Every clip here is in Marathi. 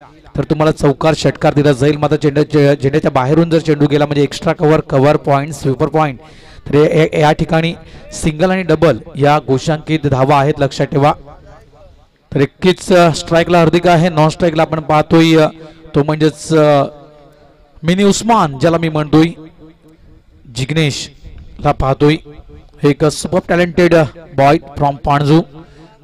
तर तुम्हाला चौकार षटकार दिला जाईल. मात्र झेंड्याच्या बाहेरून जर चेंडू गेला म्हणजे extra cover point, sweeper point, तर या ठिकाणी सिंगल आणि डबल या घोषांकित धावा आहेत, लक्षात ठेवा. तर 21 स्ट्राईकला हार्दिक आहे. नॉन स्ट्राईकला आपण पाहतोय तो म्हणजेच मिनी उस्मान ज्याला मी म्हणतोय, जिग्नेश ला पाहतोय. एक super talented boy from Panju.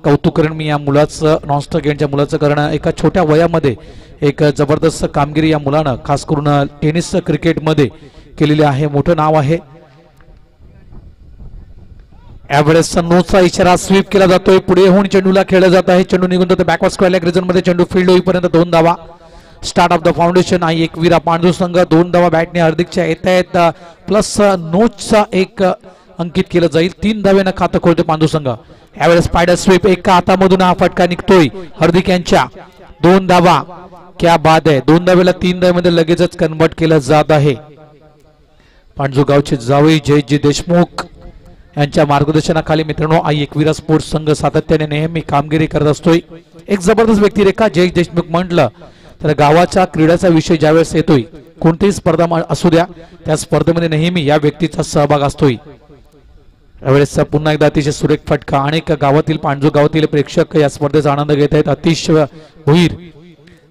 कौतुक करेन मी या मुलाचं, नॉन स्ट्राईक यांच्या मुलाचं, कारण एका छोट्या वयामध्ये एक जबरदस्त कामगिरी या मुलानं खास करून टेनिस क्रिकेटमध्ये केलेली आहे. मोठं नाव आहे. एव्हरेस्ट नोचा इशारा, स्वीप केला जातोय. पुढे होऊन चेंडूला खेळला जात आहे. चेंडू निघून जातो बॅकवर्ड स्क्वेअर रिजन मध्ये. चेंडू फील्ड होईपर्यंत 2 धावा. स्टार्ट ऑफ द फाउंडेशन आणि एकविरा पांडू संघ 2 धावा बॅटने हार्दिकच्या येत आहेत. प्लस नोचचा एक अंकित केलं जाईल. 3 धावेनं खातं खोलते पांडू संघ. यावेळेस स्पायडर स्वीप, एका हातामधून हा फटका निघतोय हार्दिक यांच्या. 2 धावा, क्या बात आहे. 2 धावेला 3 धावेमध्ये लगेचच कन्वर्ट केलं जात आहे. पांडू गावचे जावई जयजी देशमुख यांच्या मार्गदर्शनाखाली मित्रांनो आई एकविरा स्पोर्ट्स संघ सातत्याने नेहमी कामगिरी करत असतोय. एक जबरदस्त व्यक्तिरेखा जय देशमुख म्हटलं तर गावाच्या क्रीडाचा विषय ज्यावेळेस येतोय, कोणतीही स्पर्धा असू द्या, त्या स्पर्धेमध्ये नेहमी या व्यक्तीचा सहभाग असतोय. यावेळेस पुन्हा एकदा अतिशय सुरेख फटका. अनेक गावातील पांडू गावातील प्रेक्षक या स्पर्धेचा आनंद घेत आहेत. अतिश भोईर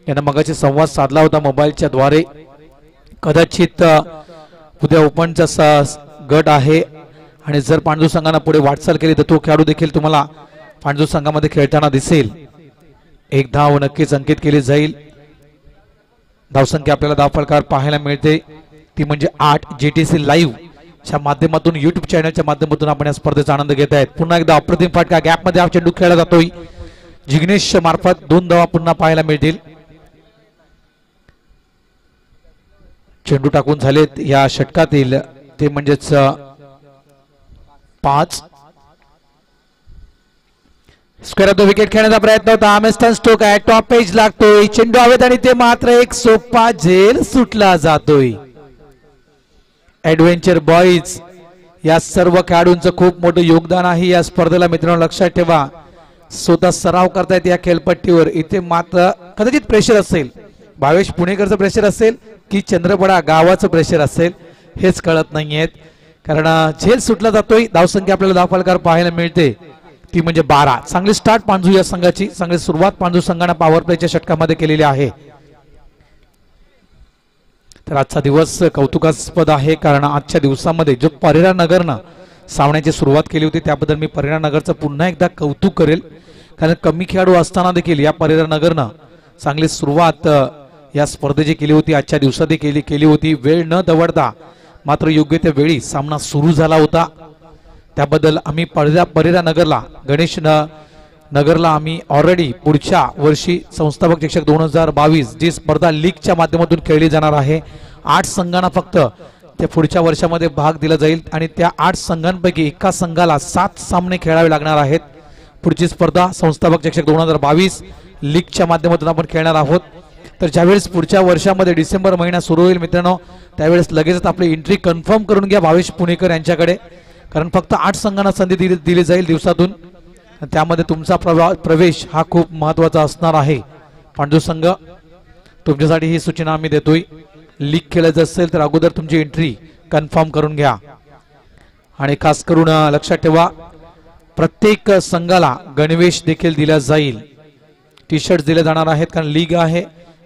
यांना मगाशी संवाद साधला होता मोबाईलच्या द्वारे. कदाचित उद्या ओपनचा गट आहे आणि जर पांडू संघाने पुढे वाटचाल केली तर तो खेळाडू देखील तुम्हाला पांडू संघामध्ये खेळताना दिसेल. 1 धाव नक्कीच अंकित केली जाईल. धावसंख्या आपल्याला धावफलकावर पाहायला मिळते ती म्हणजे 8. जीटीसी लाईव्ह च्या माध्यमातून, युट्यूब चॅनलच्या माध्यमातून आपण या स्पर्धेचा आनंद घेत आहेत. पुन्हा एकदा अप्रतिम फटका, गॅप मध्ये हा चेंडू खेळला जातोय. जिग्नेश मार्फत 2 धावा पुन्हा पाहायला मिळतील. चेंडू टाकून झालेत या षटकातील ते म्हणजेच 5. स्क्वेअर ऑफ द विकेट खेळण्याचा प्रयत्न होता. आमेस्टन स्टोक आहे, टॉप पेज लागतोय. चेंडू हवेत आणि ते मात्र एक सोपा झेल सुटला जातोय. ऍडव्हेंचर बॉईज या सर्व खेळाडूंचं खूप मोठं योगदान आहे या स्पर्धेला मित्रांनो, लक्षात ठेवा. स्वतः सराव करतायत या खेळपट्टीवर. इथे मात्र कदाचित प्रेशर असेल, भावेश पुणेकरचं प्रेशर असेल की चंद्रपडा गावाचं प्रेशर असेल हेच कळत नाहीयेत, कारण झेल सुटला जातोय. धावसंख्या आपल्याला धावफलकावर पाहायला मिळते ती म्हणजे 12. चांगली स्टार्ट पांडू या संघाची, चांगली सुरुवात पांडू संघाने पॉवर प्लेच्या षटकामध्ये केलेली आहे. तर आजचा दिवस कौतुकास्पद आहे, कारण आजच्या दिवसामध्ये जो परेरा नगरनं सामन्याची सुरुवात केली होती त्याबद्दल मी परेरा नगरचं पुन्हा एकदा कौतुक करेल, कारण कमी खेळाडू असताना देखील या परेरा नगरनं चांगली सुरुवात या स्पर्धेची केली होती. आजच्या दिवसात केली होती. वेळ न दवडता मात्र योग्य त्या वेळी सामना सुरू झाला होता. त्याबद्दल आम्ही परेरा नगरला, गणेश नगरला आम्ही ऑलरेडी पुढच्या वर्षी संस्थापक शिक्षक 2022 जी स्पर्धा लीगच्या माध्यमातून खेळली जाणार आहे. 8 संघांना फक्त त्या पुढच्या वर्षामध्ये भाग दिला जाईल आणि त्या 8 संघांपैकी एका संघाला 7 सामने खेळावे लागणार आहेत. पुढची स्पर्धा संस्थापक शिक्षक 2022 लीगच्या माध्यमातून आपण खेळणार आहोत. तर ज्यावेळेस पुढच्या वर्षामध्ये डिसेंबर महिना सुरू होईल मित्रांनो, त्यावेळेस लगेचच आपली एंट्री कन्फर्म करून घ्या भावेश पुणेकर यांच्याकडे, कारण फक्त 8 संघांना संधी दिली जाईल दिवसातून. त्यामध्ये तुमचा प्रवेश हा खूप महत्वाचा असणार आहे. पांडू संघ तुमच्यासाठी ही सूचना आम्ही देतोय. लीग खेळायचं असेल तर अगोदर तुमची एंट्री कन्फर्म करून घ्या. आणि खास करून लक्षात ठेवा, प्रत्येक संघाला गणवेश देखील दिला जाईल. टी शर्ट दिले जाणार आहेत, कारण लीग आहे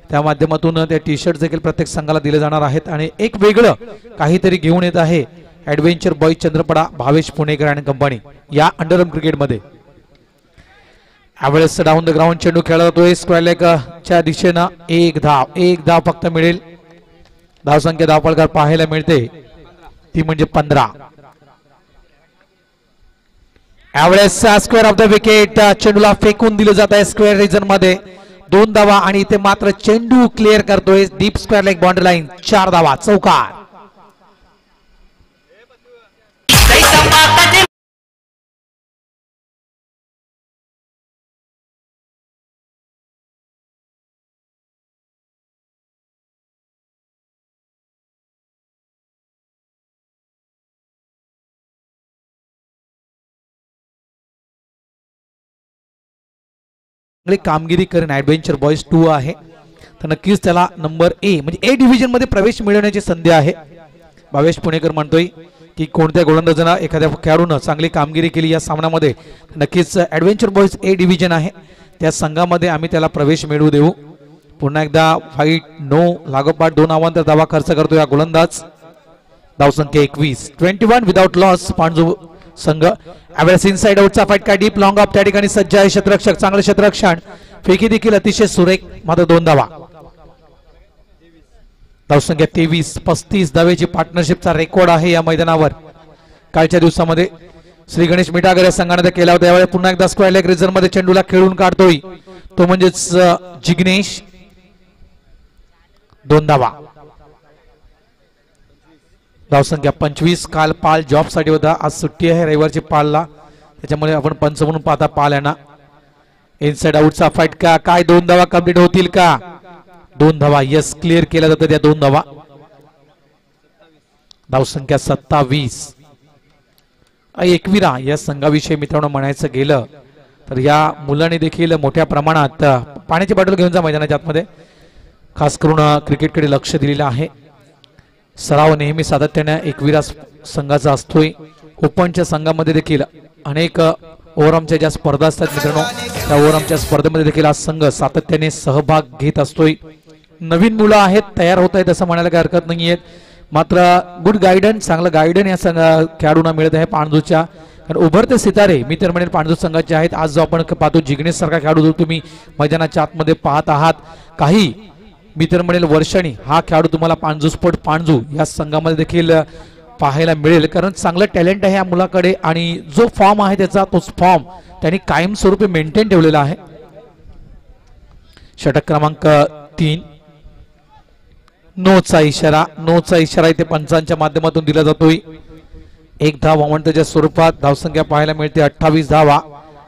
त्या माध्यमातून त्या टी शर्ट देखील प्रत्येक संघाला दिले जाणार आहेत. आणि एक वेगळं काहीतरी घेऊन येत आहे ऍडव्हेंचर बॉय चंद्रपडा, भावेश पुणेकर आणि कंपनी या अंडरआर्म क्रिकेटमध्ये. यावेळेस डाऊन द ग्राउंड चेंडू खेळला जातोय स्क्वेअर लेगच्या दिशेनं. 1 धाव फक्त मिळेल. धावसंख्या धावफलकावर पाहायला मिळते ती म्हणजे 15. यावेळेस स्क्वेअर ऑफ द विकेट, चेंडूला फेकून दिलं जात आहे स्क्वेअर रिजन मध्ये. 2 धावा आणि इथे मात्र चेंडू क्लिअर करतोय deep square leg boundary line. 4 धावा, चौकार. कामगिरी करेन ऍडव्हेंचर बॉयज 2 आहे. तर नक्कीच त्याला नंबर ए म्हणजे ए डिव्हिजन मध्ये प्रवेश मिळवण्याची संधी आहे. भावेश पुणेकर म्हणतोय की कोणत्या गोलंदाजांना एखाद्या खेळाडूनं चांगली कामगिरी केली या सामन्यामध्ये नक्कीच ॲडव्हेंचर बॉईज ए डिव्हिजन आहे त्या संघामध्ये आम्ही त्याला प्रवेश मिळवू देऊ. पुन्हा एकदा फाईट नो लागोपाठ 2 धावांचा धावा खर्च करतो या गोलंदाज. धावसंख्या 21 21 विदाउट लॉस. पांडू संघ ॲव्हरेज इनसाइड आउटचा फाईट काय डीप लॉंग ऑफ त्या ठिकाणी सज्ज आहे क्षेत्ररक्षक. चांगले क्षेत्ररक्षण फेकी देखील अतिशय सुरेख. मात्र 2 धावा. धावसंख्या 23 35 धावेची पार्टनरशिपचा रेकॉर्ड आहे या मैदानावर. कालच्या दिवसामध्ये श्री गणेश मिठागर या संघाने केला होता. यावेळी पुन्हा एकदा स्क्वेअर लेग रिझर्व मध्ये चेंडूला खेळून काढतोय तो म्हणजेच जिग्नेश. 2 धावा. धावसंख्या 25. काल पाल जॉब साठी होता आज सुट्टी आहे रविवारची पालला त्याच्यामुळे आपण पंच म्हणून पाहता पाल यांना. इनसाइड आउटचा फाईट का काय 2 धावा कंप्लीट होतील का? 2 धावा यस क्लिअर केल्या जातात त्या 2 धावा. धावसंख्या 27. एकविरा या संघाविषयी मित्रांनो म्हणायचं गेलं तर या मुलांनी देखील मोठ्या प्रमाणात पाण्याची बॉटल घेऊन जा मैदानाच्या आतमध्ये. खास करून क्रिकेटकडे लक्ष दिलेलं आहे. सराव नेहमी सातत्याने एकविरा संघाचा असतोय. ओपनच्या संघामध्ये देखील अनेक ओव्हरआर्मच्या ज्या स्पर्धा असतात मित्रांनो त्या ओव्हरआर्मच्या स्पर्धेमध्ये देखील हा संघ सातत्याने सहभाग घेत असतोय. नवीन मुलं आहेत तयार होत आहेत असं म्हणायला काही हरकत नाहीये. मात्र गुड गायडन्स चांगलं गायडन या खेळाडूंना मिळत आहे पांडूच्या. कारण उभरते सितारे मी तर म्हणेल पांडू संघाचे आहेत. आज जो आपण पाहतो जिग्नेश सारखा खेळाडू जो तुम्ही मैदानाच्या आतमध्ये पाहत आहात काही मी तर म्हणेल वर्षांनी हा खेळाडू तुम्हाला पांजू स्पोर्ट पांजू या संघामध्ये देखील पाहायला मिळेल. कारण चांगलं टॅलेंट आहे या मुलाकडे आणि जो फॉर्म आहे त्याचा तोच फॉर्म त्यांनी कायमस्वरूपी मेंटेन ठेवलेला आहे. षटक क्रमांक 3. नोचा इशारा इथे पंचांच्या माध्यमातून दिला जातोय. 1 धाव वावंटाच्या स्वरूपात. धावसंख्या पाहायला मिळते 28 धावा.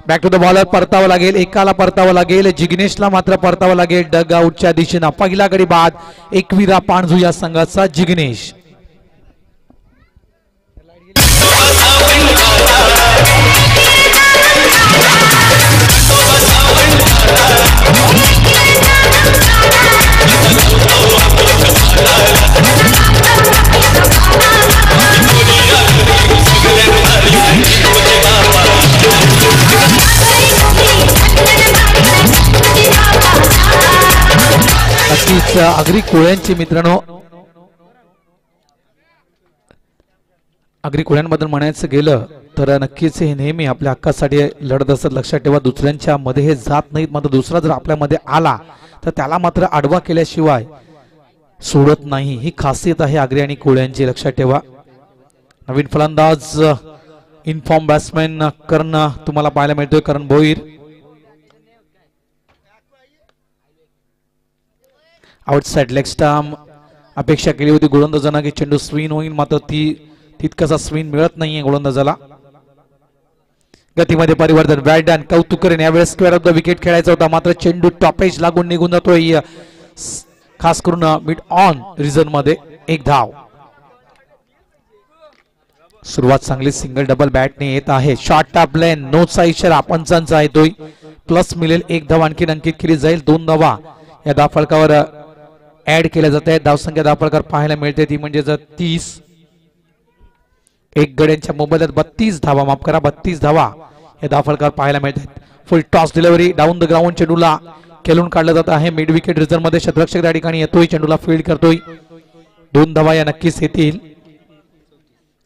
बॅक टू द बॉलर परतावं लागेल. एकाला परतावं लागेल. जिग्नेशला मात्र परतावं लागेल डग आउटच्या दिशेनं. पहिला गडी बाद एकविरा पाणजू या संघाचा जिग्नेश. नक्कीच आगरी कोळ्यांची मित्रांनो आगरी कोळ्यांबद्दल म्हणायचं गेलं तर नक्कीच हे नेहमी आपल्या हक्कासाठी लढत असतात. लक्षात ठेवा दुसऱ्यांच्या मध्ये हे जात नाहीत. मात्र दुसरा जर आपल्यामध्ये आला तर त्याला मात्र आडवा केल्याशिवाय सोडत नाही. ही खासियत आहे आगरी आणि कोळ्यांची लक्षात ठेवा. नवीन फलंदाज इनफॉर्म बॅट्समॅन करण तुम्हाला पाहायला मिळतोय करण भोईर. आउटसाइड लेग स्टंप अपेक्षा केली होती गोलंदाजांना की चेंडू स्विन होईल मात्र तितकासा स्विन मिळत नाहीये गोलंदाजाला. गतीमध्ये परिवर्तन बॅटन कौतुक करेन यावेळेस स्क्वेअर ऑफ द विकेट खेळायचा होता मात्र चेंडू टॉपेज लागून निघून जातोय खास करून मिड ऑन रिझन मध्ये. 1 धाव. सुरुवात चांगली सिंगल डबल बॅटने येत आहे. शॉर्ट टॉप लेन नोचा इशारा पंचांचा येतोय. प्लस मिळेल. 1 धाव आणखी अंकित केली जाईल. 2 धावा या धावफलकावर ऍड केल्या जात आहेत. धावसंख्या धावफलकावर पाहायला मिळते ती म्हणजे 30. 1 गड्यांच्या मोबदल्यात 32 धावा माफ करा 32 धावा या धावफलकावर पाहायला मिळतात. Full toss delivery down the ground चेंडूला खेळून काढलं जात आहे. मिड विकेट रिझर्व मध्ये क्षेत्ररक्षक त्या ठिकाणी येतोय चेंडूला फील्ड करतोय. 2 धावा या नक्कीच येतील.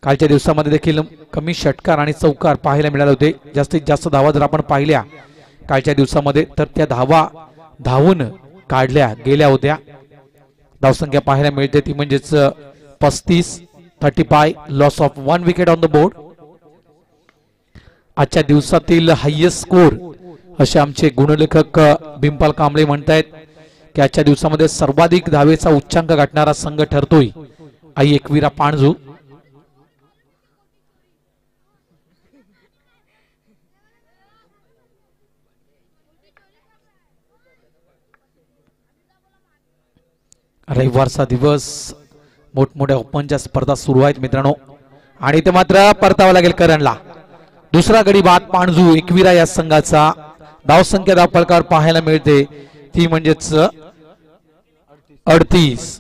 कालच्या दिवसामध्ये देखील कमी षटकार आणि चौकार पाहायला मिळाले होते. जास्तीत जास्त धावा जर आपण पाहिल्या कालच्या दिवसामध्ये तर त्या धावा धावून काढल्या गेल्या होत्या. धावसंख्या पाहायला मिळते ती म्हणजेच 35. 35 loss of 1 wicket on the board. आजच्या दिवसातील हायएस्ट स्कोर असे आमचे गुणलेखक बिंपाल कांबळे म्हणतायत की आजच्या दिवसामध्ये सर्वाधिक धावेचा उच्चांक गाठणारा संघ ठरतोय आई एकविरा पाणजू. रविवारचा दिवस मोठमोठ्या ओपनच्या स्पर्धा सुरू आहेत मित्रांनो आणि ते मात्र परतावं लागेल करणला. दुसरा गडी बाद पाणजू एकविरा या संघाचा. धावसंख्या धावफलकावर पाहायला मिळते ती म्हणजेच 38.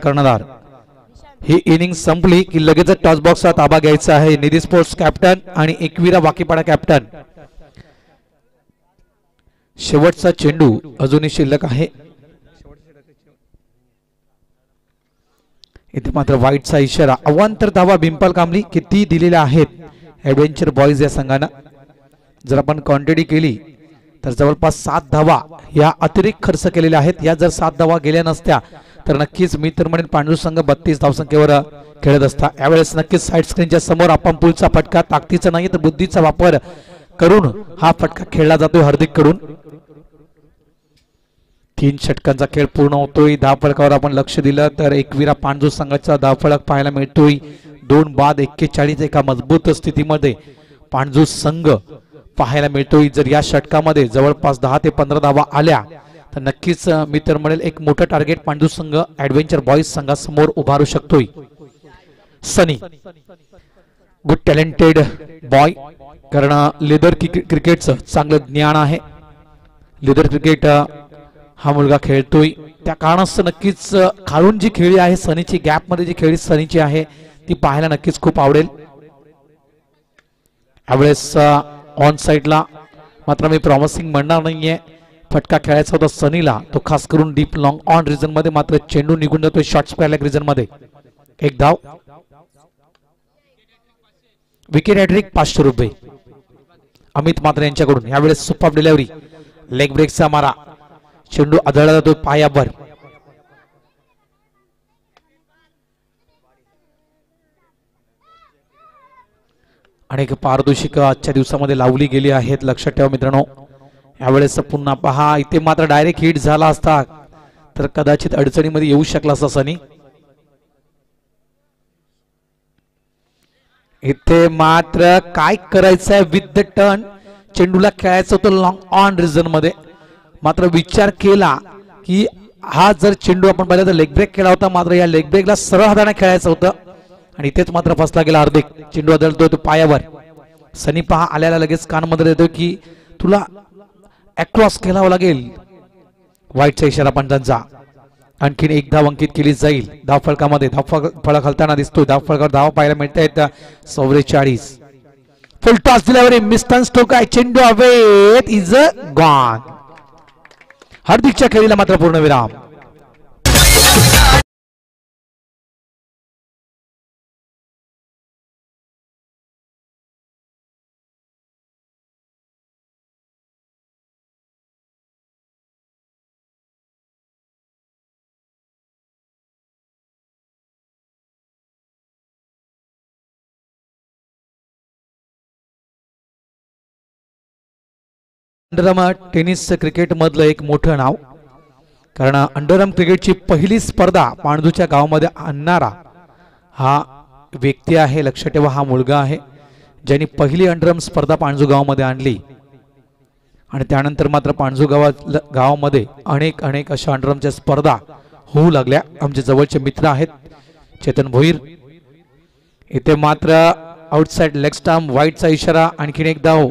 कर्णधार ही इनिंग संपली की लगेच टॉस बॉक्सचा ताबा घ्यायचा आहे निधी स्पोर्ट्स कॅप्टन आणि एकविरा वाकीपाडा कॅप्टन. शेवटचा चेंडू अजूनही शिल्लक आहे. इथे मात्र वाईटचा इशारा. अवांतर धावा बिंपल कांबली किती दिलेल्या आहेत ऍडव्हेंचर बॉयज या संघानं. जर आपण क्वांटिटी केली तर जवळपास 7 धावा या अतिरिक्त खर्च केलेल्या आहेत. या जर 7 धावा गेल्या नसत्या तर नक्कीच मी तर म्हणेन पांढरू संघ 32 धावसंख्येवर खेळत असता. यावेळेस नक्कीच साईड स्क्रीनच्या समोर आपण पुलचा फटका ताकदीचा नाही तर बुद्धीचा वापर करून हा फटका खेळला जातोय हार्दिक कडून. 3 षटकांचा खेळ पूर्ण होतोय. धावफलकावर आपण लक्ष दिलं तर एकविरा पांढरू संघाचा धावफलक पाहायला मिळतोय 2 बाद 41. एका मजबूत स्थितीमध्ये पांढरू संघ पाहायला मिळतोय. जर या षटकामध्ये जवळपास 10 ते 15 धावा आल्या तर नक्कीच मी तर म्हणेल एक मोठं टार्गेट पांढरू संघ ऍडव्हेंचर बॉयज संघासमोर उभारू शकतोय. सनी गुड टॅलेंटेड बॉय, कारण लेदर क्रिकेटचं चांगलं ज्ञान आहे. लेदर क्रिकेट हा मुलगा खेळतोय त्या कारणास्तव नक्कीच खालून जी खेळी आहे सनीची, गॅप मध्ये जी खेळी सनीची आहे ती पाहायला नक्कीच खूप आवडेल. यावेळेस ऑन साइडला मात्र मी प्रॉमिसिंग म्हणणार नाहीये. फटका खेळायचा होता सनीला, तो खास करून डीप लॉंग ऑन रिजन मध्ये, मात्र चेंडू निघून जातोय शॉर्ट स्क्वेअर लेग रिजन मध्ये. 1 धाव. विकेट हॅट्रिक 500 रुपये अमित मात्र यांच्याकडून. यावेळेस सुपर डिलिव्हरी, लेग ब्रेकचा मारा, चेंडू आदळला जातोय पायावर. अनेक पारदर्शक आजच्या दिवसामध्ये लावली गेली आहेत, लक्षात ठेवा मित्रांनो. यावेळेस पुन्हा पहा, इथे मात्र डायरेक्ट हिट झाला असता तर कदाचित अडचणीमध्ये येऊ शकला असता सनी. इथे मात्र काय करायचंय विथ द टर्न, चेंडूला खेळायचं होतं लॉंग ऑन रिजन मध्ये, मात्र विचार केला की हा जर चेंडू आपण पाहिला तर लेग ब्रेक केला होता, मात्र या लेग ब्रेकला सरळ हाताने खेळायचं होतं आणि इथेच मात्र फसला गेला हार्दिक. चेंडू आदळतोय तो पायावर. सनी पहा आल्याला लगेच कानमध्ये देतो की तुला अक्रॉस खेळावं लागेल. वाईटचा इशारा पंचांचा. आणखीन 1 धाव अंकित केली जाईल धावफलकामध्ये. धावफलक हलताना दिसतोय. धावफलकावर धावा पाहायला मिळत आहेत 44. फुल टॉस दिल्यावर मिस्टन स्ट्रोक आहे, चेंडू अवेट इज गॉन. हार्दिकच्या खेळीला मात्र पूर्णविराम. अंडरआर्म टेनिस क्रिकेट मधलं एक मोठं नाव, कारण अंडरआर्म क्रिकेटची पहिली स्पर्धा पाणजूच्या गावामध्ये आणणारा हा व्यक्ती आहे. लक्षात ठेवा, हा मुलगा आहे ज्यांनी पहिली अंडरआर्म स्पर्धा पाणजू गावामध्ये आणली. आणि त्यानंतर मात्र पाणजू गावामध्ये अनेक अशा अंडरआर्मच्या स्पर्धा होऊ लागल्या. आमचे जवळचे मित्र आहेत चेतन भोईर. इथे मात्र आउटसाइड लेग स्टंप, वाईटचा इशारा. आणखीन 1 धाव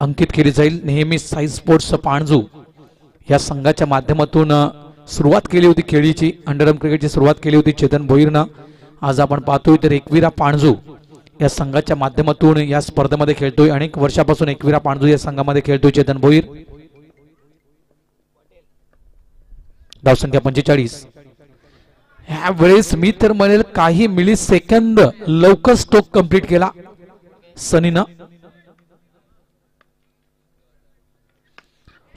अंकित केली जाईल. नेहमी साई स्पोर्ट्स पाणजू या संघाच्या माध्यमातून सुरुवात केली होती खेळीची, अंडरआर्म क्रिकेटची सुरुवात केली होती चेतन भोईरनं. आज आपण पाहतोय तर एकविरा पाणजू या संघाच्या माध्यमातून या स्पर्धेमध्ये खेळतोय. अनेक वर्षापासून एकविरा पाणजू या संघामध्ये खेळतोय चेतन भोईर. धावसंख्या 45. यावेळेस मी तर म्हणेल काही मिली सेकंद लवकर स्ट्रोक कंप्लीट केला सनीनं.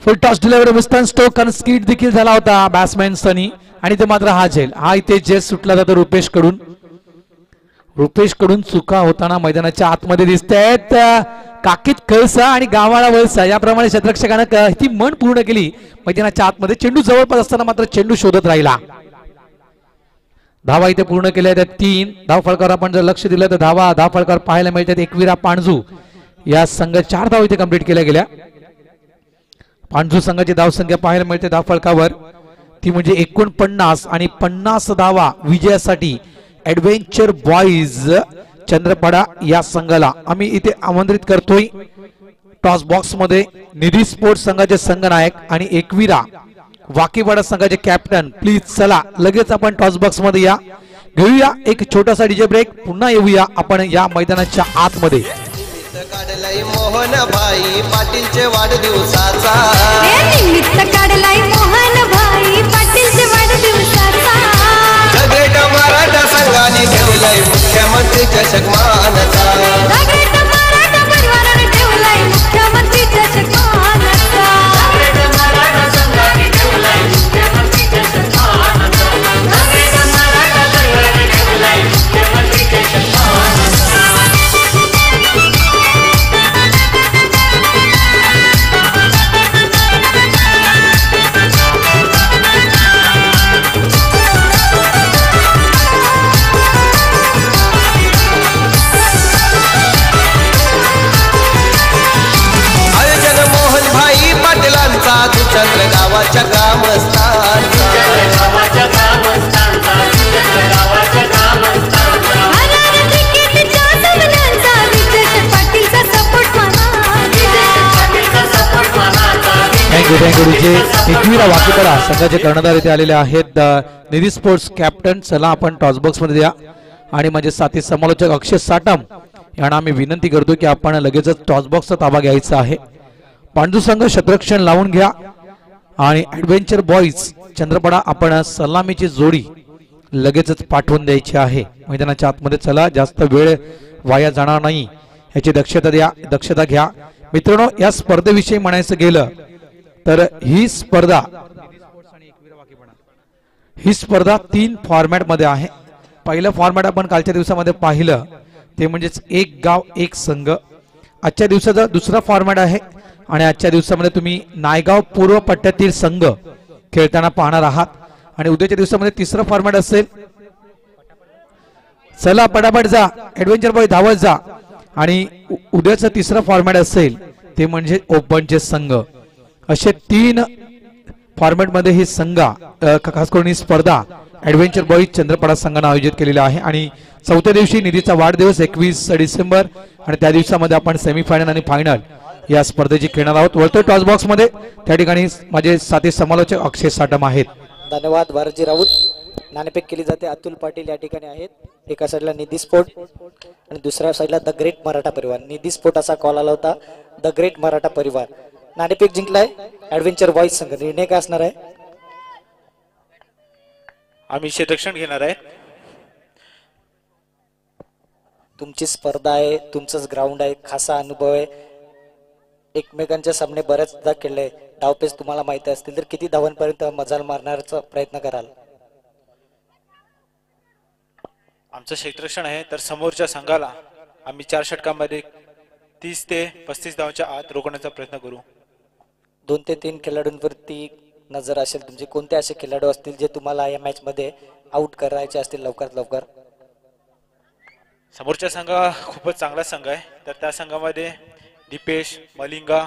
Full toss delivery, mistimed stroke आणि स्किट देखील झाला होता बॅट्समॅन सनी. आणि ते मात्र हा झेल, हा इथे झेल सुटला जातो रुपेश कडून. रुपेश कडून चुका होताना मैदानाच्या आतमध्ये दिसत आहेत. काकीत कळसा आणि गावाला वळसा याप्रमाणे क्षेत्ररक्षकानं ती मन पूर्ण केली मैदानाच्या आतमध्ये. चेंडू जवळपास असताना मात्र चेंडू शोधत राहिला. धावा इथे पूर्ण केल्या आहेत 3 धाव फलकावर आपण जर लक्ष दिलं तर धावा फलकावर पाहायला मिळतात. एकविरा पाणजू या संघ 4 धाव इथे कंप्लीट केल्या गेल्या. पाणजू संघाची धावसंख्या पाहायला मिळते धाव फलकावर ती म्हणजे 49 आणि 50 धावा विजयासाठी ऍडव्हेंचर बॉईज चंद्रपाडा या संघाला आम्ही इथे आमंत्रित करतोय. टॉस बॉक्स मध्ये निधी स्पोर्ट्स संघाचे संघनायक आणि एकविरा वाकीपाडा संघाचे कॅप्टन प्लीज चला लगेच आपण टॉस बॉक्स मध्ये या. घेऊया एक छोटासा डीजे ब्रेक. पुन्हा येऊया आपण या मैदानाच्या आतमध्ये. काढलाई मोहन भाई पाटीलचे वाढदिवसाचा निमित्त काढलाई मोहन भाई पाटीलचे वाढदिवसाचा सगळेट मराठा संघाने ठेवलाय मुख्यमंत्री चषक मानाचा सगळेट मराठा परिवाराने ठेवलाय मुख्यमंत्री चषक मानाचा सगळेट मराठा संघाने ठेवलाय मुख्यमंत्री चषक मानाचा सगळेट मराठा परिवाराने ठेवलाय मुख्यमंत्री चषक मानाचा. चंद्र गावाच्या ग्रामस्थांचा थँक्यू. एकविरा वाकीपाडा संघाचे कर्णधार इथे आलेले आहेत. निधी स्पोर्ट्स कॅप्टन चला आपण टॉस बॉक्स मध्ये द्या. आणि माझे साथी समालोचक अक्षय साटम यांना आम्ही विनंती करतो की आपण लगेचच टॉस बॉक्सचा ताबा घ्यायचा आहे. पांडू संघ क्षेत्ररक्षण लावून घ्या आणि ऍडव्हेंचर बॉईज चंद्रपाडा आपण सलामीची जोडी लगेचच पाठवून द्यायची आहे मैदानाच्या आतमध्ये. चला जास्त वेळ वाया जाणार नाही याची दक्षता घ्या मित्रांनो. या स्पर्धेविषयी म्हणायचं गेलं तर ही स्पर्धा 3 फॉर्मॅट मध्ये आहे. पहिलं फॉर्मॅट आपण कालच्या दिवसामध्ये पाहिलं ते म्हणजेच एक गाव एक संघ. आजच्या दिवसाचा दुसरा फॉर्मॅट आहे आणि आजच्या दिवसामध्ये तुम्ही नायगाव पूर्व पट्ट्यातील संघ खेळताना पाहणार आहात. आणि उद्याच्या दिवसामध्ये तिसरा फॉर्मॅट असेल. चला पटापट जा ऍडव्हेंचर बॉय धावत जा. आणि उद्याचा तिसरा फॉर्मॅट असेल ते म्हणजे ओपनचे संघ. असे 3 फॉर्मॅट मध्ये ही संघ खास करून ही स्पर्धा ऍडव्हेंचर बॉईज चंद्रपाडा संघाने आयोजित केलेला आहे. आणि चौथ्या दिवशी निधीचा वाढदिवस 21 डिसेंबर आणि त्या दिवसामध्ये आपण सेमीफायनल आणि फायनल या स्पर्धेची खेळणार आहोत. वळतोय टॉस बॉक्स मध्ये त्या ठिकाणी माझे साथी समालोचक अक्षय साटम आहेत. धन्यवाद भारतजी राऊत. नाणेफेक केली जाते. अतुल पाटील या ठिकाणी आहेत. एका साईडला निधी स्पोर्ट आणि दुसऱ्या साईडला द ग्रेट मराठा परिवार. निधी स्पोर्ट असा कॉल आला होता. द ग्रेट मराठा परिवार नाणेफेक जिंकलाय. ऍडव्हेंचर बॉईज संघ निर्णय काय असणार आहे? आम्ही क्षेत्ररक्षण घेणार आहे. तुमची स्पर्धा आहे, तुमचंच ग्राउंड आहे, खासा अनुभव आहे. एकमेकांच्या सामने बऱ्याचदा खेळले. डावपेच तुम्हाला माहिती असतील तर किती धावांपर्यंत मजाल मारण्याचा प्रयत्न कराल? आमचं क्षेत्ररक्षण आहे तर समोरच्या संघाला आम्ही 4 षटकांमध्ये 30 ते 35 धावांच्या आत रोखण्याचा प्रयत्न करू. 2 ते 3 खेळाडूंवरती नजर असेल तुमचे. कोणते असे खेळाडू असतील जे तुम्हाला या मॅच मध्ये आउट करायचे असतील लवकरात लवकर? समोरच्या संघ खूपच चांगला संघ आहे तर त्या संघामध्ये दीपेश, मलिंगा,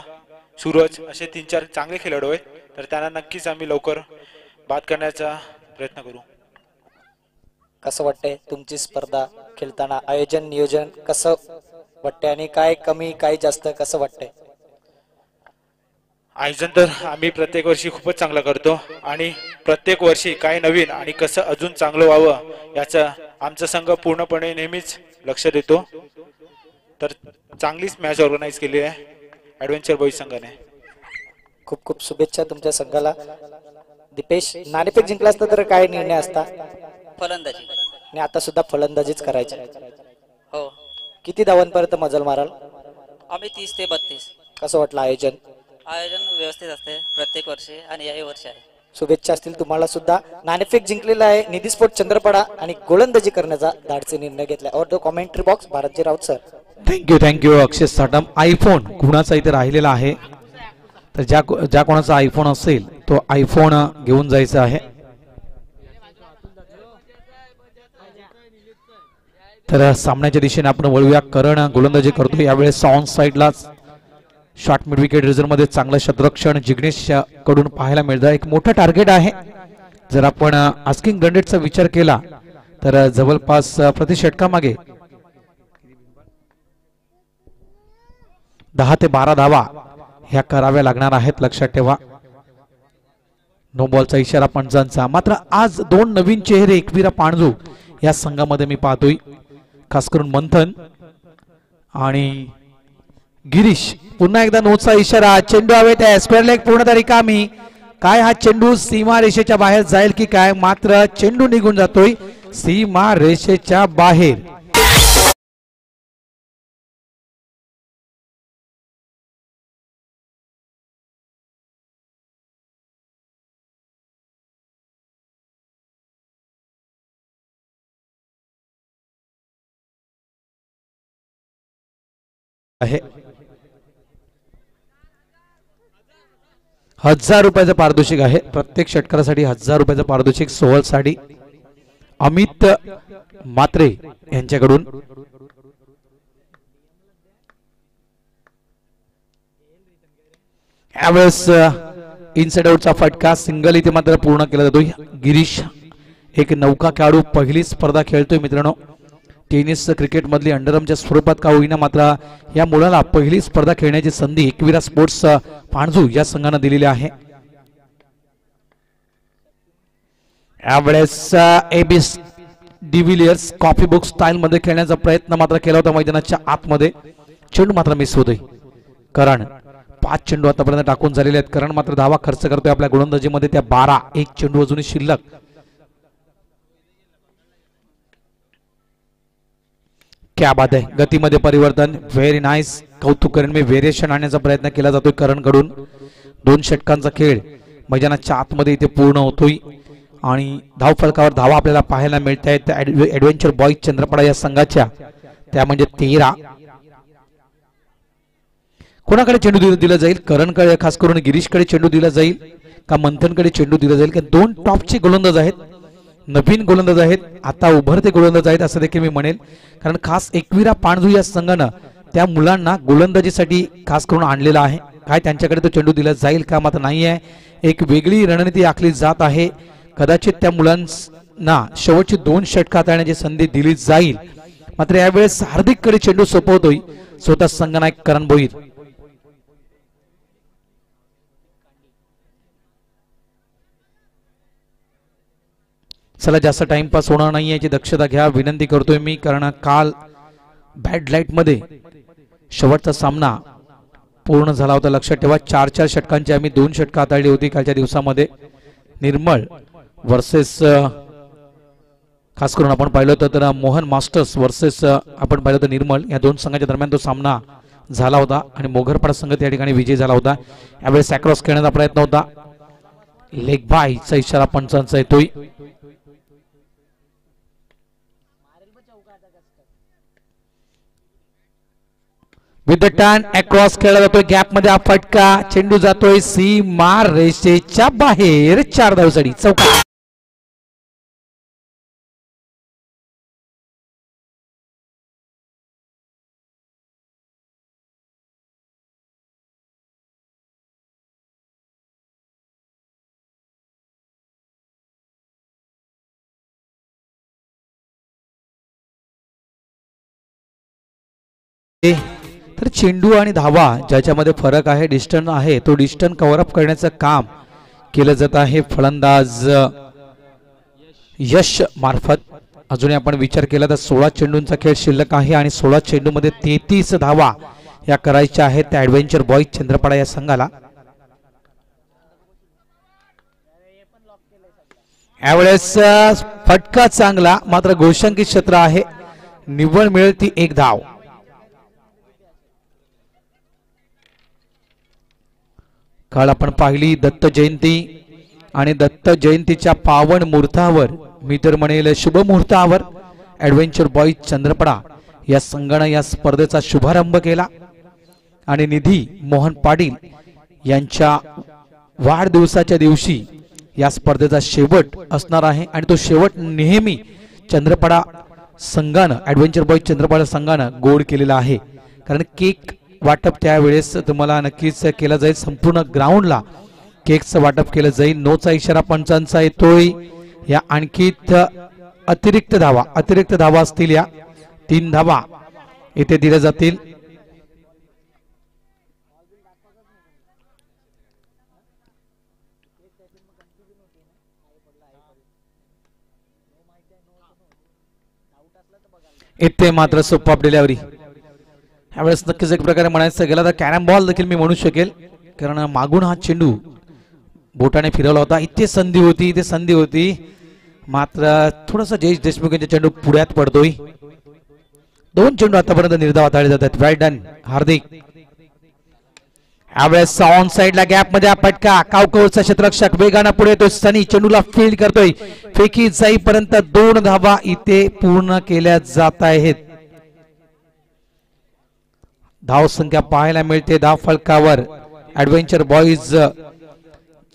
सूरज असे 3-4 चांगले खेळाडू आहेत तर त्यांना नक्कीच आम्ही लवकर बाद करण्याचा प्रयत्न करू. कसं वाटतंय तुमची स्पर्धा खेळताना? आयोजन नियोजन कसं वाटतंय आणि काय कमी काय जास्त कसं वाटतंय? आयोजन तर आम्ही प्रत्येक वर्षी खूपच चांगलं करतो आणि प्रत्येक वर्षी काय नवीन आणि कसं अजून चांगलं व्हावं याचा आमचा संघ पूर्णपणे नेहमीच लक्ष देतो. तर चांगलीच मॅच ऑर्गनाइज केली आहे ऍडव्हेंचर बॉईज संघाने. खूप खूप शुभेच्छा तुमच्या संघाला. दीपेश, नाणेफेक जिंकला असता तर काय निर्णय असता? फलंदाजी. आणि आता सुद्धा फलंदाजीच करायची. हो. किती धावांपर्यंत मजल माराल? आम्ही 30 ते 32. कसं वाटलं आयोजन? आयोजन व्यवस्थित असते प्रत्येक वर्षी आणि याही वर्षी आहे. शुभेच्छा असतील तुम्हाला सुद्धा. नाणेफेक जिंकलेला आहे निधी स्पोर्ट चंद्रपडा आणि गोलंदाजी करण्याचा धाडसी निर्णय घेतला. और the commentary box Bharatji Raut sir. Thank you Akshay Satam. IPhone कुणाचा इथे राहिलेला आहे, तर ज्या कोणाचा आयफोन असेल तो आयफोन घेऊन जायचा आहे. तर सामन्याच्या दिशेने आपण वळूया. करण गोलंदाजी करतो यावेळेस ऑन साइडलाच शॉर्ट मिड विकेट रिझर्व मध्ये चांगलं क्षेत्ररक्षण जिग्नेश कडून पाहायला मिळतं. एक मोठं टार्गेट आहे. जर आपण आस्किंग रन रेटचा विचार केला तर जवळपास प्रति षटकामागे 10 ते 12 धावा ह्या कराव्या लागणार आहेत, लक्षात ठेवा. नो बॉलचा इशारा पंचांचा. मात्र आज दोन नवीन चेहरे एकविरा पाणजू या संघामध्ये मी पाहतोय, खास करून मंथन आणि गिरीश. पुन्हा एकदा नोचा इशारा. चेंडू हवे त्या स्क्वेअर लेग पूर्णतः रिकामी. काय हा चेंडू सीमा रेषेच्या बाहेर जाईल की काय, मात्र चेंडू निघून जातोय सीमा रेषेच्या बाहेर. आहे 1000 रुपयाचं पारितोषिक आहे. प्रत्येक षटकारासाठी 1000 रुपयाचं पारितोषिक. सोहळसाठी अमित मात्रे यांच्याकडून. यावेळेस इनसाइड आउटचा फटका. सिंगल इथे मात्र पूर्ण केला जातोय. गिरीश एक नौका खेळाडू पहिली स्पर्धा खेळतोय मित्रांनो. टेनिस क्रिकेट मधली अंडरआर्मच्या स्वरूपात का होईना, मात्र या मुलाला पहिली स्पर्धा खेळण्याची संधी एकविरा स्पोर्ट्स पाणजू या संघाने दिलेली आहे. यावेळेस Abies de Villiers coffee book style मध्ये खेळण्याचा प्रयत्न मात्र केला होता मैदानाच्या आतमध्ये. चेंडू मात्र मिस होतोय. करण 5 चेंडू आतापर्यंत टाकून झालेले आहेत. करण मात्र धावा खर्च करतोय आपल्या गोलंदाजीमध्ये, त्या 12. एक चेंडू अजूनही शिल्लक. क्या बात आहे. गतीमध्ये परिवर्तन, व्हेरी नाईस. कौतुक करण मी व्हेरिएशन आणण्याचा प्रयत्न केला जातोय करणकडून. 2 षटकांचा खेळ मैदानाच्या आतमध्ये इथे पूर्ण होतोय आणि धावफलकावर धावा आपल्याला पाहायला मिळत आहेत ऍडव्हेंचर बॉईज चंद्रपडा या संघाच्या, त्या म्हणजे 13. कोणाकडे चेंडू दिला जाईल? करणकडे, खास करून गिरीशकडे चेंडू दिला जाईल का मंथनकडे चेंडू दिला जाईल? का 2 टॉपचे गोलंदाज आहेत, नवीन गोलंदाज आहेत, आता उभरते गोलंदाज आहेत असं देखील मी म्हणेल. कारण खास एकविरा पाणजू या संघानं त्या मुलांना गोलंदाजीसाठी खास करून आणलेला आहे. काय त्यांच्याकडे तो चेंडू दिला जाईल का? मात्र नाही आहे. एक वेगळी रणनीती आखली जात आहे. कदाचित त्या मुलांना शेवटची 2 षटक हाताळण्याची संधी दिली जाईल. मात्र यावेळेस हार्दिककडे चेंडू सोपवतोय स्वतः संघनायक करण भोईर. चला, जास्त टाइमपास होणार नाही याची दक्षता घ्या विनंती करतोय मी. कारण काल बॅड लाईट मध्ये शेवटचा सामना पूर्ण झाला होता, लक्षात ठेवा. 4 षटकांची आम्ही 2 षटक हाताळली होती कालच्या दिवसामध्ये. निर्मळ वर्सेस खास करून आपण पाहिलं होतं तर मोहन मास्टर्स वर्सेस आपण पाहिलं होतं निर्मळ, या 2 संघाच्या दरम्यान तो सामना झाला होता आणि मोघरपाडा संघ त्या ठिकाणी विजय झाला होता. यावेळेस क्रॉस खेळण्याचा प्रयत्न होता. लेग बायचा इशारा पंचांचा येतोय. विथ द टर्न अक्रॉस खेळला जातोय. गॅप मध्ये हा फटका. चेंडू जातोय सीमा रेषेच्या बाहेर. 4 धावसाठी चौका. तर चेंडू आणि धावा ज्याच्यामध्ये फरक आहे, डिस्टन्स आहे, तो डिस्टन्स कव्हर अप करण्याचं काम केलं जात आहे फलंदाज यश मार्फत. अजूनही आपण विचार केला तर 16 चेंडूंचा खेळ शिल्लक आहे आणि 16 चेंडूमध्ये 33 धावा या करायच्या आहेत त्या ऍडव्हेंचर बॉईज चंद्रपाडा या संघाला. यावेळेस फटका चांगला, मात्र गोशांकित क्षेत्र आहे. निव्वळ मिळेल ती 1 धाव. काल आपण पाहिली दत्त जयंती आणि दत्त जयंतीच्या पावन मुहूर्तावर मी तर म्हणेल शुभ मुहूर्तावर ॲडव्हेंचर बॉईज चंद्रपडा या संघानं या स्पर्धेचा शुभारंभ केला आणि निधी मोहन पाटील यांच्या वाढदिवसाच्या दिवशी या स्पर्धेचा शेवट असणार आहे आणि तो शेवट नेहमी चंद्रपडा संघानं ॲडव्हेंचर बॉईज चंद्रपडा संघानं गोड केलेला आहे. कारण केक वाटप त्यावेळेस तुम्हाला नक्कीच केलं जाईल. संपूर्ण ग्राउंडला केकचं वाटप केलं जाईल. नोचा इशारा पंचांचा येतोय. या आणखी अतिरिक्त धावा असतील. या 3 धावा इथे दिल्या जातील. इथे मात्र सुपर डिलिव्हरी. यावेळेस नक्कीच एक प्रकारे म्हणायचं गेलं तर कॅरम बॉल देखील मी म्हणू शकेल. कारण मागून हा चेंडू बोटाने फिरवला होता. इथे संधी होती मात्र थोडासा जयेश देशमुख यांचा चेंडू पुढ्यात पडतोय. 2 चेंडू आतापर्यंत निर्धाव हाताळले जातात. वेल डन हार्दिक. यावेळेस ऑन साइडला गॅप मध्ये पटका. कावकवरचा क्षेत्ररक्षक वेगानं पुढे येतोय. सनी चेंडूला फील्ड करतोय. फेकी जाईपर्यंत 2 धावा इथे पूर्ण केल्या जात आहेत. धाव संख्या पाहायला मिळते धाव फलकावर ॲडव्हेंचर बॉईज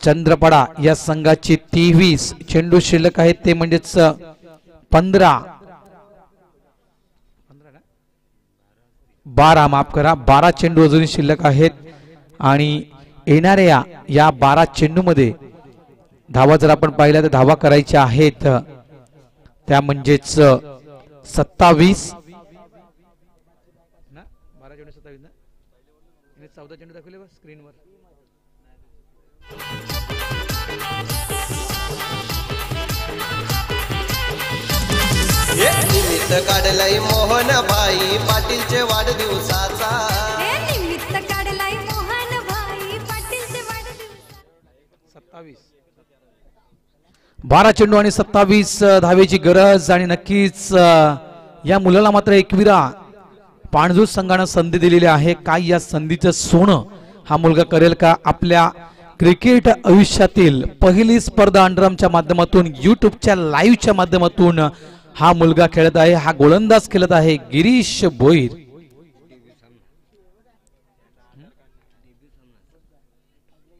चंद्रपडा या संघाची 23. चेंडू शिल्लक आहेत ते म्हणजेच 15 12 माफ करा 12 चेंडू अजूनही शिल्लक आहेत आणि येणाऱ्या या 12 चेंडू मध्ये धावा जर आपण पाहिल्या तर धावा करायच्या आहेत त्या म्हणजेच 27 14 चेंडू दाखवले स्क्रीनवर. निमित्त काढलंय मोहन भाई पाटीलचे वाढदिवसाचा. निमित्त काढलाय मोहन भाई पाटीलचे वाढदिवस. 27 12 चेंडू आणि 27 धावेची गरज आणि नक्कीच या मुलाला मात्र एकविरा पाणजूस संघानं संधी दिलेली आहे. काय या संधीचं सोनं हा मुलगा करेल का? आपल्या क्रिकेट आयुष्यातील पहिली स्पर्धा अंडरआर्मच्या माध्यमातून युट्यूबच्या लाईव्हच्या माध्यमातून हा मुलगा खेळत आहे. हा गोलंदाज खेळत आहे गिरीश भोईर.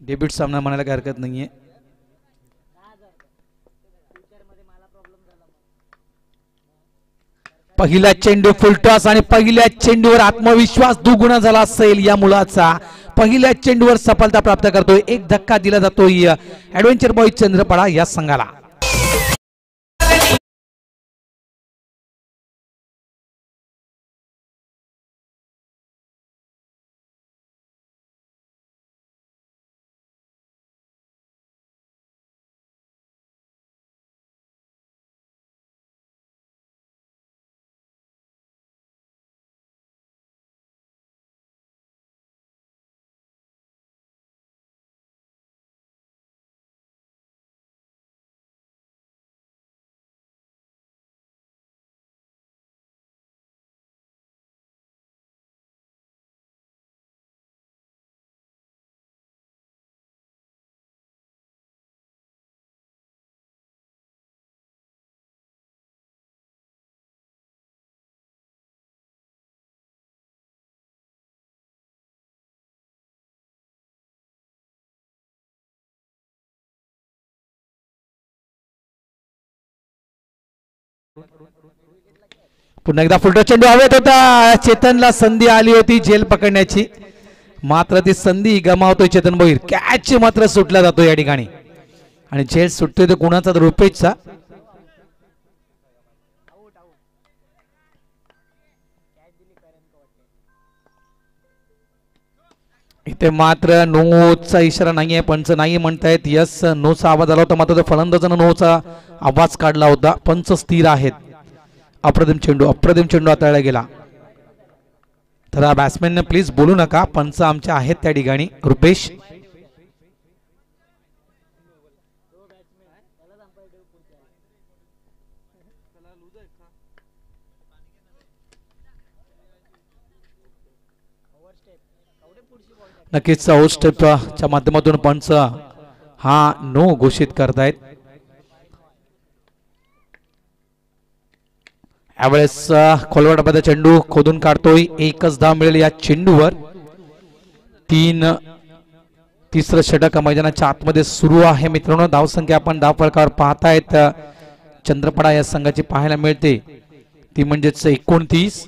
डेब्यूट सामना म्हणायला काही हरकत नाहीये. पहिला चेंडू फुलटॉस आणि पहिल्या चेंडूवर आत्मविश्वास दुगुणा झाला असेल या मुलाचा. पहिल्या चेंडूवर सफलता प्राप्त करतोय. एक धक्का दिला जातोय ॲडव्हेंचर बॉईज चंद्रपडा या संघाला. पुन्हा एकदा फुलटॉस चेंडू हवेत होता. चेतनला संधी आली होती झेल पकडण्याची मात्र ती संधी गमावतोय चेतन भोईर. कॅच मात्र सुटला जातो या ठिकाणी आणि झेल सुटतोय तो कुणाचा तर रुपेशचा. इथे मात्र नोचा इशारा नाहीये. पंच नाही म्हणतायत. यस नोचा आवाज आला होता मात्र तो फलंदाजानं नोचा आवाज काढला होता. पंच स्थिर आहेत. अप्रतिम चेंडू हाताळला गेला. तर बॅट्समॅनने प्लीज बोलू नका. पंच आमच्या आहेत त्या ठिकाणी. रुपेश नक्कीच स्टेपच्या माध्यमातून पंच हा नो घोषित करतायत. यावेळेस खोलवर डब्याचा चेंडू खोदून काढतोय. एकच धाव मिळेल या चेंडूवर. तिसरं षटक मैदानाच्या आतमध्ये सुरू आहे मित्रांनो. धावसंख्या आपण धाव फलकावर पाहतायत चंद्रपडा या संघाची पाहायला मिळते ती म्हणजेच 29.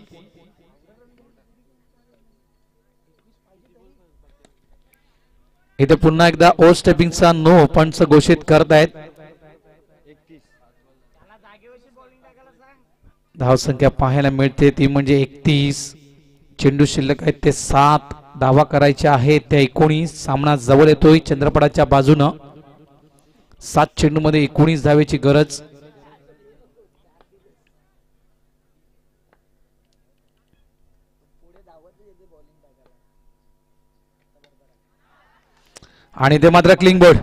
इथे पुन्हा एकदा ओव्हर स्टेपिंगचा नो पंच घोषित करतायत. धावसंख्या पाहायला मिळते ती म्हणजे 31. चेंडू शिल्लक आहेत ते 7. धावा करायच्या आहेत त्या 19. सामना जवळ येतोय चंद्रपडाच्या बाजूनं. 7 चेंडू मध्ये 19 धावेची गरज. आणि ते मात्र क्लिंग बोर्ड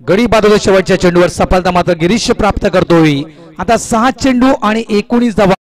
गडी बाजूला शेवटच्या चेंडूवर सफलता मात्र गिरीश प्राप्त करतोय. आता 6 चेंडू आणि 19 धावा.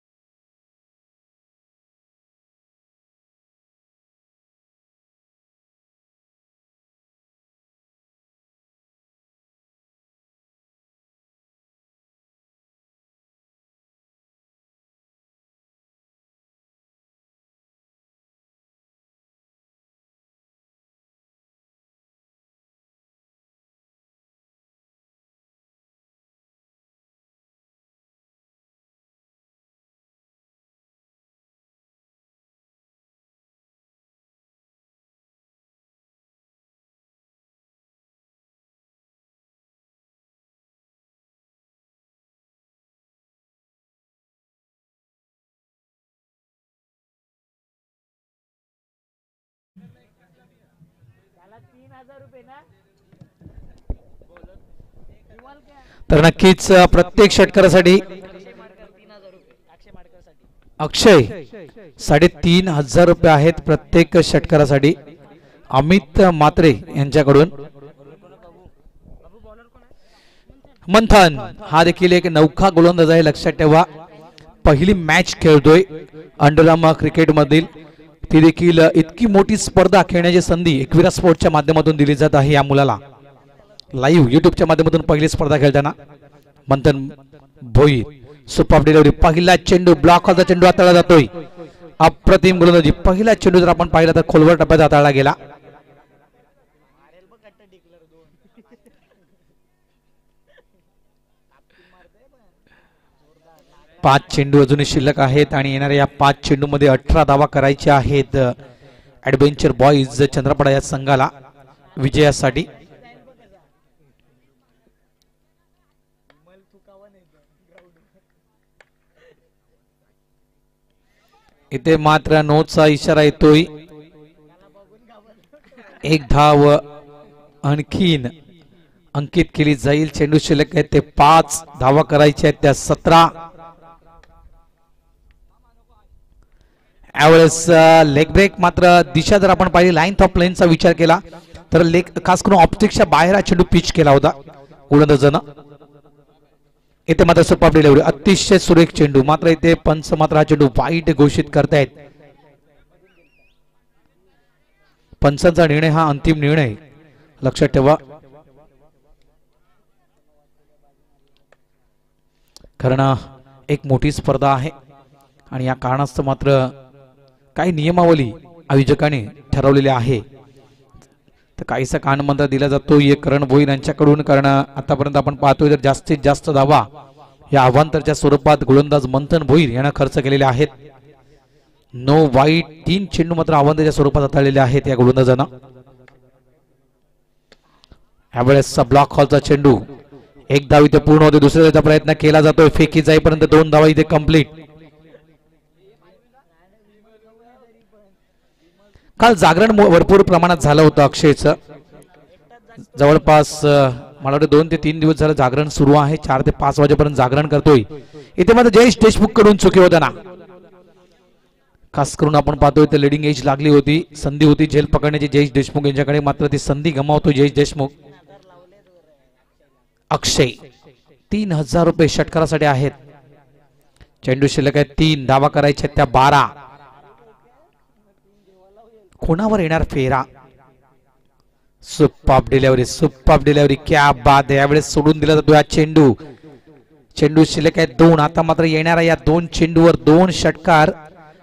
तर नक्कीच प्रत्येक षटकारासाठी अक्षय 3,500 रुपये आहेत प्रत्येक षटकारासाठी. अमित मात्रे यांच्याकडून मंथन हा देखील एक नौखा गोलंदाज आहे लक्षात ठेवा. पहिली मॅच खेळतोय अंडरआर्म क्रिकेट मधील. ती देखील इतकी मोठी स्पर्धा खेळण्याची संधी एकविरा स्पोर्टच्या माध्यमातून दिली जात आहे या मुलाला. लाईव्ह युट्यूबच्या माध्यमातून पहिली स्पर्धा खेळताना मंथन भोईर. Super delivery. पहिला चेंडू ब्लॉक होता. चेंडू हाताळला जातोय. अप्रतिम गोलंदाजी. पहिला चेंडू जर आपण पाहिला तर खोलवर टप्प्यात हाताळला गेला. पाच चेंडू अजूनही शिल्लक आहेत आणि येणाऱ्या या 5 चेंडू मध्ये 18 धावा करायच्या आहेत ऍडव्हेंचर बॉईज चंद्रपडा या संघाला विजयासाठी. इथे मात्र नोचा इशारा येतोय. एक धाव आणखीन अंकित केली जाईल. चेंडू शिल्लक आहेत ते 5. धावा करायच्या आहेत त्या 17. यावेळेस लेग ब्रेक मात्र दिशा जर आपण पाहिली लाईन ऑफ प्लेनचा विचार केला तर लेग खास करून ऑप्टिक्सच्या बाहेर हा चेंडू पिच केला होता गोलंदाजानं. इथे मात्र सुपर डिलिव्हरी. अतिशय सुरेख चेंडू. मात्र इथे पंच मात्र हा चेंडू वाईट घोषित करतायत. पंचांचा निर्णय हा अंतिम निर्णय लक्षात ठेवा. कारण एक मोठी स्पर्धा आहे आणि या कारणास्तव मात्र काही नियमावली आयोजकांनी ठरवलेली आहे. तर काहीसा कानमंत्र दिला जातो करण भोईर यांच्याकडून. कारण आतापर्यंत आपण पाहतोय तर जास्तीत जास्त धावा या अवांतरच्या स्वरूपात गोलंदाज मंथन भोईर यांना खर्च केलेले आहेत. नो वाईट. 3 चेंडू मात्र अवांतरच्या स्वरूपात हाताळलेले आहेत या गोलंदाजांना. यावेळेस ब्लॉक हॉलचा चेंडू. एक धाव इथे पूर्ण होते. दुसऱ्या धावेचा प्रयत्न केला जातोय. फेकी जाईपर्यंत 2 धावा इथे कंप्लीट. काल जागरण भरपूर प्रमाणात झालं होतं अक्षयचं. जवळपास मला वाटतं 2 ते 3 दिवस झालं जागरण सुरू आहे. 4 ते 5 वाजेपर्यंत जागरण करतोय. इथे मात्र जयेश देशमुख कडून चुकी होता ना. खास करून आपण पाहतोय तर लिडिंग एज लागली होती. संधी होती झेल पकडण्याची जयेश देशमुख यांच्याकडे. मात्र ती संधी गमावतोय जयेश देशमुख. अक्षय 3,000 रुपये षटकारासाठी आहेत. चेंडू शिल्लक आहे 3. धावा करायच्या त्या 12. कोणावर येणार फेरा. सुपर डिलेवरी क्या बात आहे. यावेळेस सोडून दिला जातो हा चेंडू. चेंडू शिल्लक आहे 2. आता मात्र येणाऱ्या या 2 चेंडूवर 2 षटकार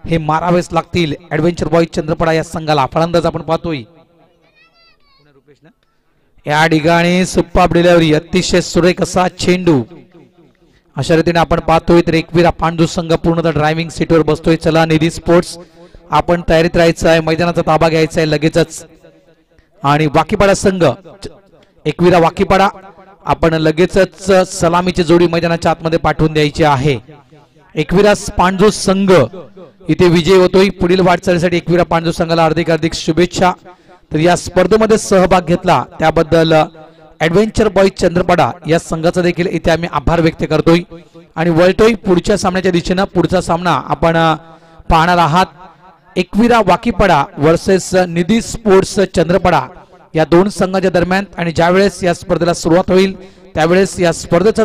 हे मारावेच लागतील ऍडव्हेंचर बॉईज चंद्रपडा या संघाला. फलंदाज आपण पाहतोय या ठिकाणी सुपर डिलेवरी, अतिशय सुरेख असा चेंडू. अशा रीतीने आपण पाहतोय तर एकविरा पांडू संघ पूर्णतः ड्रायव्हिंग सीटवर बसतोय. चला निधी स्पोर्ट्स आपण तयारीत राहायचं आहे, मैदानाचा ताबा घ्यायचा आहे लगेचच. आणि वाकीपाडा संघ एकविरा वाकीपाडा आपण लगेचच सलामीची जोडी मैदानाच्या आतमध्ये पाठवून द्यायची आहे. एकविरा पांडू संघ इथे विजय होतोय. पुढील वाटचालीसाठी एकविरा पांडू संघाला हार्दिक शुभेच्छा. तर या स्पर्धेमध्ये सहभाग घेतला त्याबद्दल ऍडव्हेंचर बॉईज चंद्रपडा या संघाचा देखील इथे आम्ही आभार व्यक्त करतोय आणि वळतोय पुढच्या सामन्याच्या दिशेनं. पुढचा सामना आपण पाहणार आहात एकविरा वाकीपाडा वर्सेस निधी स्पोर्ट्स चंद्रपडा या 2 संघाच्या दरम्यान. आणि ज्यावेळेस या स्पर्धेला सुरुवात होईल त्यावेळेस या स्पर्धेचा